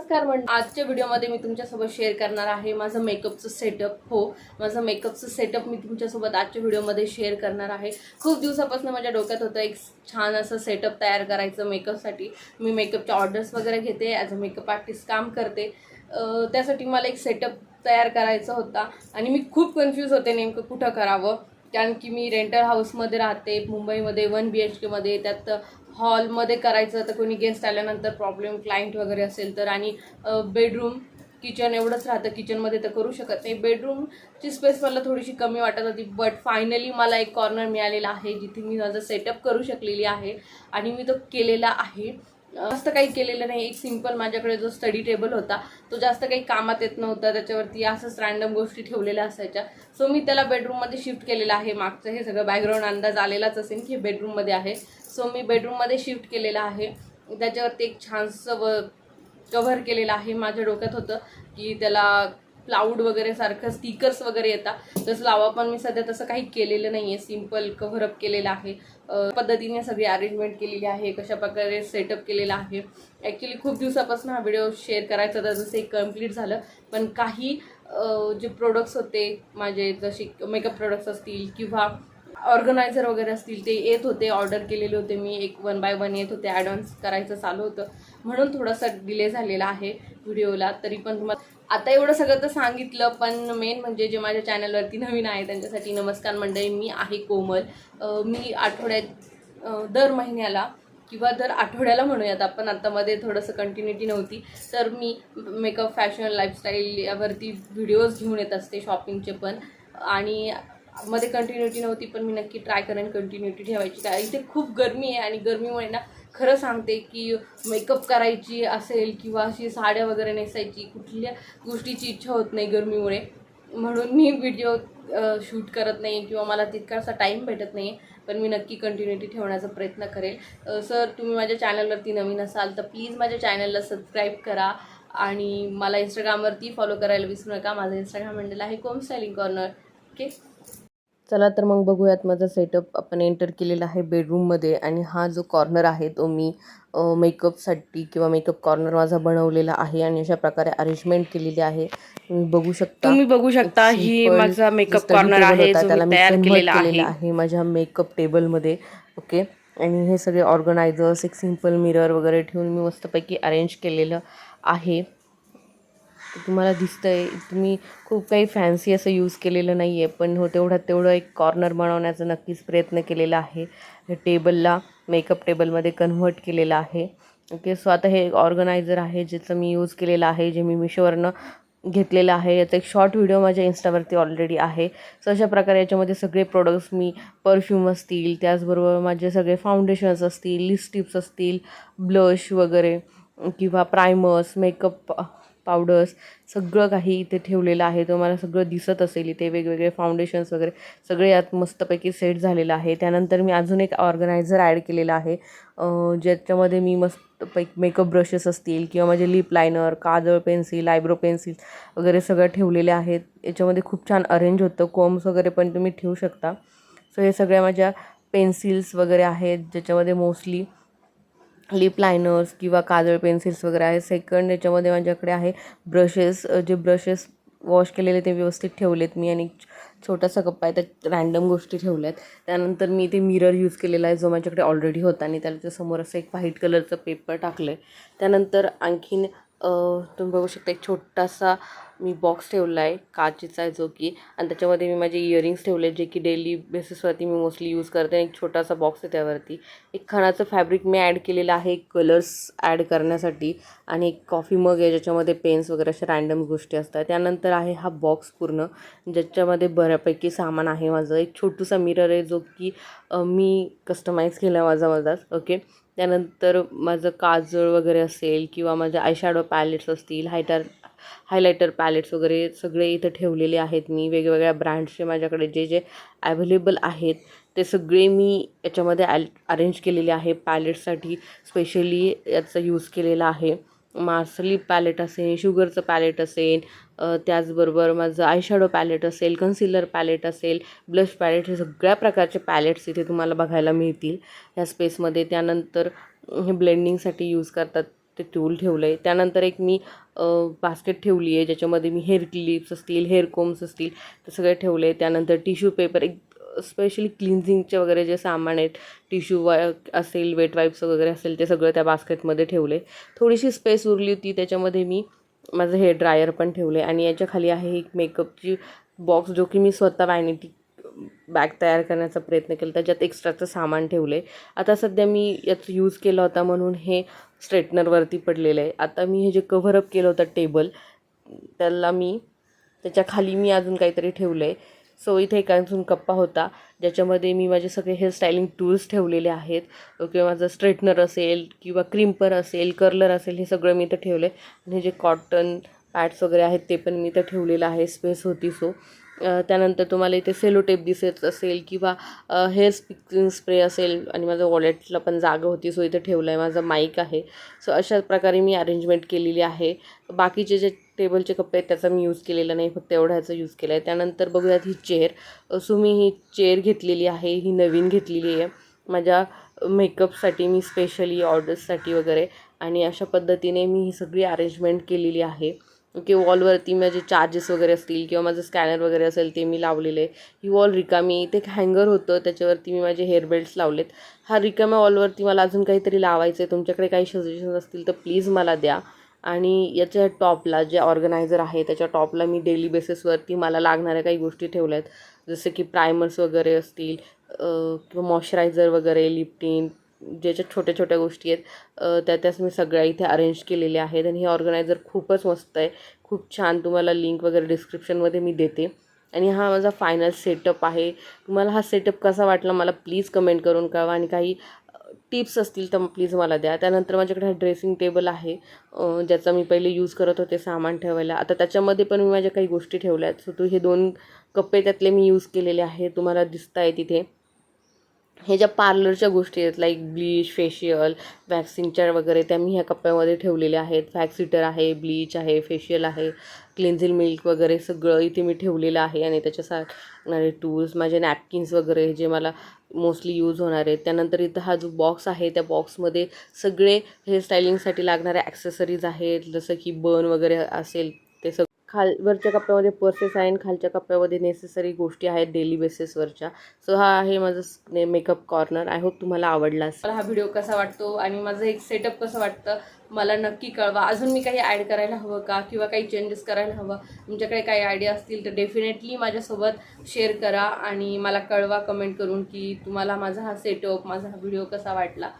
नमस्कार आजच्या व्हिडिओमध्ये मी तुमच्यासोबत शेअर करणार आहे माझं मेकअपचं सेटअप. माझं मेकअपचं सेटअप मी तुमच्यासोबत आजच्या व्हिडिओमध्ये शेअर करणार आहे. खूप दिवसापासून माझ्या डोक्यात होतं एक छान असं सेटअप तयार करायचं मेकअपसाठी. मी मेकअपच्या ऑर्डर्स वगैरे घेते, ॲज अ मेकअप आर्टिस्ट काम करते. त्यासाठी मला एक सेटअप तयार करायचा होता आणि मी खूप कन्फ्यूज होते नेमकं कुठं करावं. कारण की मी रेंटल हाऊसमध्ये राहते मुंबईमध्ये 1 BHKमध्ये. त्यात हॉलमध्ये करायचं तर कोणी गेस्ट आल्यानंतर प्रॉब्लेम, क्लायंट वगैरे असेल तर. आणि बेडरूम किचन एवढंच राहतं, किचनमध्ये तर करू शकत नाही. बेडरूमची स्पेस मला थोडीशी कमी वाटत होती, बट फायनली मला एक कॉर्नर मिळालेला आहे जिथे मी माझं सेटअप करू शकलेली आहे आणि मी तो केलेला आहे. जास्त काही केलेलं नाही. एक सिंपल माझ्याकडे जो स्टडी टेबल होता तो जास्त काही कामात येत नव्हता, त्याच्यावरती असंच रँडम गोष्टी ठेवलेल्या असायच्या. सो मी त्याला बेडरूममध्ये शिफ्ट केलेलं आहे. मागचं हे सगळं बॅकग्राऊंड अंदाज आलेलाच असेल की हे बेडरूममध्ये आहे. सो मी बेडरूममध्ये शिफ्ट केलेलं आहे. त्याच्यावरती एक छानसं कव्हर केलेलं आहे. माझ्या डोक्यात होतं की त्याला क्लाउड वगैरे सारखं स्टिकर्स वगैरे येतात तसं लावा, पण मी सध्या तसं काही केलेलं नाही आहे. सिम्पल कव्हरअप केलेलं आहे. पद्धतीने सगळी अरेंजमेंट केलेली आहे, कशा प्रकारे सेटअप केलेला आहे. ॲक्च्युली खूप दिवसापासून हा व्हिडिओ शेअर करायचा होता, जसं एक कंप्लीट झालं. पण काही जे प्रोडक्ट्स होते माझे, जसे मेकअप प्रोडक्ट्स असतील किंवा ऑर्गनायझर वगैरे असतील ते येत होते, ऑर्डर केलेले होते मी. एक 1 बाय 1 येत होते, ॲडव्हान्स करायचं चालू होतं म्हणून थोडासा डिले झालेला आहे व्हिडिओला. तरी पण तुम्हाला आता एवढं सगळं तर सांगितलं, पण मेन म्हणजे जे माझ्या चॅनलवरती नवीन आहे त्यांच्यासाठी नमस्कार मंडळी. मी आहे कोमल. मी दर महिन्याला किंवा दर आठवड्याला म्हणूयात आपण, आता मध्ये थोडंसं कंटिन्युटी नव्हती, तर मी मेकअप, फॅशन, लाईफस्टाईल यावरती व्हिडिओज घेऊन येत असते, शॉपिंगचे पण. आणि मध्ये कंटिन्युटी नव्हती, पण मी नक्की ट्राय करेन कंटिन्युटी ठेवायची. कारण इथे खूप गरमी आहे आणि गरमीमुळे ना खरं सांगते की मेकअप करायची असेल किंवा अशी साड्या वगैरे नेसायची कुठल्या गोष्टीची इच्छा होत नाही गरमीमुळे. म्हणून मी व्हिडिओ शूट करत नाही किंवा मला तितकासा टाईम भेटत नाही. पण मी नक्की कंटिन्युटी ठेवण्याचा प्रयत्न करेल. सर, तुम्ही माझ्या चॅनलवरती नवीन असाल तर प्लीज माझ्या चॅनलला सबस्क्राईब करा आणि मला इंस्टाग्रामवरती फॉलो करायला विसरू नका. माझं इंस्टाग्राम हँडल आहे कोम स्टायलिंग कॉर्नर. ओके, चला तर मग बघूयात. माझा सेटअप आपण एंटर केलेला आहे बेडरूममध्ये आणि हा जो कॉर्नर आहे तो मी मेकअपसाठी किंवा मेकअप कॉर्नर माझा बनवलेला आहे आणि अशा प्रकारे अरेंजमेंट केलेली आहे. तुम्ही बघू शकता ही माझा मेकअप कॉर्नर आहे जो मी तयार केलेला आहे माझ्या मेकअप टेबलमध्ये. ओके, आणि हे सगळे ऑर्गनायझर्स, एक सिंपल मिरर वगैरे ठेवून मी मस्तपैकी अरेंज केलेलं आहे. तुम्हाला दिसतंय, तुम्ही खूप काही फॅन्सी असं यूज केलेलं नाही आहे, पण तेवढं एक कॉर्नर बनवण्याचा नक्कीच प्रयत्न केलेला आहे. टेबलला मेकअप टेबलमध्ये कन्व्हर्ट केलेलं आहे. ओके, सो आता हे ऑर्गनायझर आहे ज्याचं मी यूज केलेलं आहे, जे मी मिशोवरनं घेतलेलं आहे. याचा एक शॉर्ट व्हिडिओ माझ्या इंस्टावरती ऑलरेडी आहे. सो अशा प्रकारे याच्यामध्ये सगळे प्रोडक्ट्स, मी परफ्यूम असतील, त्याचबरोबर माझे सगळे फाउंडेशन्स असतील, लिपस्टिक्स असतील, ब्लश वगैरे किंवा प्रायमर्स, मेकअप पावडर्स, सगळं काही इथे ठेवलेलं आहे. तुम्हाला सगळं दिसत असेल इथे. वेगवेगळे फाउंडेशन्स वगैरे सगळे यात मस्तपैकी सेट झालेलं आहे. त्यानंतर मी अजून एक ऑर्गनायझर ॲड केलेला आहे ज्याच्यामध्ये मी मस्तपैकी मेकअप ब्रशेस असतील किंवा माझे लिप लायनर, काजळ पेन्सिल, आयब्रो पेन्सिल वगैरे सगळं ठेवलेले आहेत. याच्यामध्ये खूप छान अरेंज होतं. कोम्स वगैरे पण तुम्ही ठेवू शकता. सो हे सगळ्या माझ्या पेन्सिल्स वगैरे आहेत ज्याच्यामध्ये मोस्टली लिप लायनर्स किंवा काजळ पेन्सिल्स वगैरे आहे. सेकंड याच्यामध्ये माझ्याकडे आहे ब्रशेस. जे ब्रशेस वॉश केलेले ते व्यवस्थित ठेवलेत मी आणि छोटासा कप्पा आहे त्यात रँडम गोष्टी ठेवल्यात. त्यानंतर मी ते मिरर यूज केलेला आहे जो माझ्याकडे ऑलरेडी होता आणि त्याच्यासमोर असं एक व्हाईट कलरचं पेपर टाकलं आहे. त्यानंतर आणखीन तुम्ही बघू शकता एक छोटासा मी बॉक्स ठेवला आहे काचेचा, जो की, आणि त्याच्यामध्ये मी माझे इयरिंग्स ठेवले जे की डेली बेसिसवरती मी मोस्टली यूज करते. एक छोटासा बॉक्स आहे त्यावरती एक खणाचं फॅब्रिक मी ॲड केलेलं आहे कलर्स ॲड करण्यासाठी, आणि एक कॉफी मग आहे ज्याच्यामध्ये पेन्स वगैरे अशा रँडम गोष्टी असतात. त्यानंतर आहे हा बॉक्स पूर्ण ज्याच्यामध्ये बऱ्यापैकी सामान आहे माझं. एक छोटूसा मिरर आहे जो की मी कस्टमाइज केला माझाच. ओके, त्यानंतर माझं काजळ वगैरे असेल किंवा माझे आयशॅडो पॅलेट्स असतील, हायलायटर पॅलेट्स वगैरे सगळे इथं ठेवलेले आहेत मी. वेगवेगळ्या ब्रँड्सचे माझ्याकडे जे अवेलेबल आहेत ते सगळे मी याच्यामध्ये अरेंज केलेले आहे. पॅलेटसाठी स्पेशली याचा यूज केलेला आहे. मार्सली पॅलेट असेल, शुगरचं पॅलेट असेल, त्याचबरोबर माझं आयशॅडो पॅलेट असेल, कन्सिलर पॅलेट असेल, ब्लश पॅलेट, हे सगळ्या प्रकारचे पॅलेट्स इथे तुम्हाला बघायला मिळतील ह्या स्पेसमध्ये. त्यानंतर हे ब्लेंडिंगसाठी यूज करतात ते टूल ठेवलं आहे. त्यानंतर एक मी बास्केट ठेवली आहे ज्याच्यामध्ये मी हेअर क्लिप्स असतील, हेअर कोम्स असतील ते सगळे ठेवले. त्यानंतर टिश्यू पेपर, एक स्पेशली क्लिन्झिंगचे वगैरे जे सामान आहेत, टिश्यू असेल, वेट वाईप्स वगैरे असेल, ते सगळं त्या बास्केटमध्ये ठेवले. थोडीशी स्पेस उरली होती त्याच्यामध्ये मी माझं हेअर ड्रायर पण ठेवले. आणि याच्या खाली आहे एक मेकअपची बॉक्स जो की मी स्वतः वॅनिटी बॅग तयार करण्याचा प्रयत्न केला, त्याच्यात एक्स्ट्राचं सामान ठेवलं आहे. आता सध्या मी याचं यूज केला होता म्हणून हे स्ट्रेटनरवरती पडलेलं आहे. आता मी हे जे कव्हरअप केलं होतं टेबल, त्याच्या खाली मी अजून काहीतरी ठेवलं आहे. सो इथे एक अजून कप्पा होता ज्याच्यामध्ये मी माझे सगळे हेअर स्टायलिंग टूल्स ठेवलेले आहेत, किंवा माझं स्ट्रेटनर असेल किंवा क्रिम्पर असेल, कर्लर असेल, हे सगळं मी इथं ठेवलं आहे. आणि हे जे कॉटन पॅड्स वगैरे आहेत ते पण मी इथं ठेवलेलं आहे, स्पेस होती सो. त्यानंतर तुम्हाला इथे सेलो टेप दिसत असेल किंवा हेअर स्पिकिंग स्प्रे असेल, आणि माझं वॉलेटला पण जागा होती सो इथे ठेवलं आहे. माझं माईक आहे. सो अशा प्रकारे मी अरेंजमेंट केलेली आहे. बाकीचे जे टेबलचे कप्पे आहेत त्याचा मी यूज केलेला नाही, फक्त एवढ्याचा यूज केला आहे. त्यानंतर बघूयात ही चेअर. सो मी ही चेअर घेतलेली आहे, ही नवीन घेतलेली आहे माझ्या मेकअपसाठी, मी स्पेशली ऑर्डर्ससाठी वगैरे. आणि अशा पद्धतीने मी ही सगळी अरेंजमेंट केलेली आहे. की वॉलवरती माझे चार्जेस वगैरे असतील किंवा माझं स्कॅनर वगैरे असेल ते मी लावलेलं आहे. ही वॉल रिकामी, इथे एक हँगर होतं त्याच्यावरती मी माझे हेअर बेल्ट्स लावलेत. हा रिकाम्या वॉलवरती मला अजून काहीतरी लावायचं आहे. तुमच्याकडे काही सजेशन असतील तर प्लीज मला द्या. आणि याच्या टॉपला जे ऑर्गनायझर आहे त्याच्या टॉपला मी डेली बेसिसवरती मला लागणाऱ्या काही गोष्टी ठेवल्या आहेत, जसे की प्रायमर्स वगैरे असतील, किंवा मॉइश्चरायझर वगैरे, लिप टिंट, ज्याच्यात छोट्या छोट्या गोष्टी आहेत त्याच मी सगळ्या इथे अरेंज केलेल्या आहेत. आणि हे ऑर्गनायझर खूपच मस्त आहे, खूप छान. तुम्हाला लिंक वगैरे डिस्क्रिप्शनमध्ये मी देते. आणि हा माझा फायनल सेटअप आहे. तुम्हाला हा सेटअप कसा वाटला मला प्लीज कमेंट करून कळवा, आणि काही टिप्स असतील तर प्लीज मला द्या. त्यानंतर माझ्याकडे हा ड्रेसिंग टेबल आहे ज्याचा मी पहिले यूज करत होते सामान ठेवायला. आता त्याच्यामध्ये पण मी माझ्या काही गोष्टी ठेवल्या आहेत. सो हे 2 कप्पे त्यातले मी यूज केलेले आहे, तुम्हाला दिसत आहे तिथे. हे ज्या पार्लरच्या गोष्टी आहेत लाईक ब्लीच, फेशियल, वॅक्सिंगच्या वगैरे, त्या मी ह्या कप्प्यामध्ये ठेवलेल्या आहेत. वॅक्सिटर आहे, ब्लीच आहे, फेशियल आहे, क्लिन्झिंग मिल्क वगैरे सगळं इथे मी ठेवलेलं आहे. आणि त्याच्यासाठी टूल्स, माझे नॅपकिन्स वगैरे जे मला मोस्टली यूज होणार आहेत. त्यानंतर इथं हा जो बॉक्स आहे त्या बॉक्समध्ये सगळे हेअरस्टायलिंगसाठी लागणारे ॲक्सेसरीज आहेत, जसं की बन वगैरे असेल ते सगळं. वरच्या कप्प्यामध्ये पर्सेस आहे आणि खालच्या कप्प्यामध्ये नेसेसरी गोष्टी आहेत डेली बेसिसवरच्या. सो हा आहे माझं मेकअप कॉर्नर. आय होप तुम्हाला आवडला असेल. मला हा व्हिडिओ कसा वाटतो आणि माझं एक सेटअप कसं वाटतं मला नक्की कळवा. अजून मी काही ॲड करायला हवं का, किंवा काही चेंजेस करायला हवं, तुमच्याकडे काही आयडिया असतील तर डेफिनेटली माझ्यासोबत शेअर करा आणि मला कळवा कमेंट करून की तुम्हाला माझा हा सेटअप, माझा हा व्हिडिओ कसा वाटला.